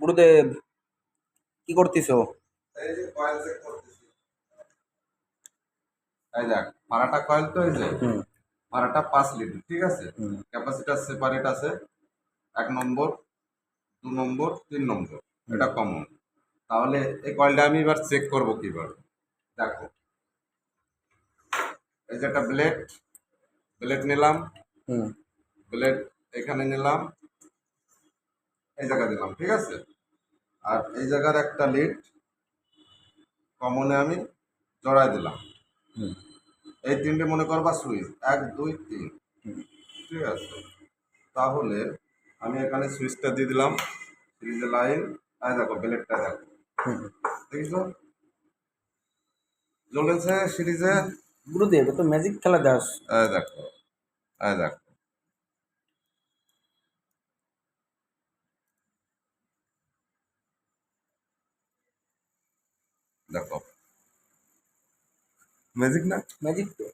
গুরুদেব, কি করতেছো? এই যে কয়েল চেক করতেছি। এই দেখ, ভাড়াটা কয়েল তো এই যে হুম ভাড়াটা 5 লিটার, ঠিক আছে। হুম ক্যাপাসিটার সেপারেট আছে, 1 নম্বর, 2 নম্বর, 3 নম্বর, হুম এটা কমন। তাহলে এই কয়েলটা আমি এবার চেক করব কিভাবে, দেখো। এই যে একটা ব্লেড, ব্লেড নিলাম, হুম ব্লেড এখানে নিলাম, এই জায়গা দিলাম, ঠিক আছে। আর এই জায়গার একটা লিড কমনে আমি জড়াই দিলাম। হুম এই তিনটে মনে করবা সুইচ, 1 2 3, হুম ঠিক আছে। তাহলে আমি এখানে সুইচটা দিয়ে দিলাম, সিরিজে লাইন। আর দেখো ব্লেডটা দেখো, হুম। দেখছো জ্বলেছে সিরিজে। গুরুদেব, তো ম্যাজিক খেলা দাস। এই দেখো, এই দেখো, দেখো ম্যাজিক না? ম্যাজিক তো।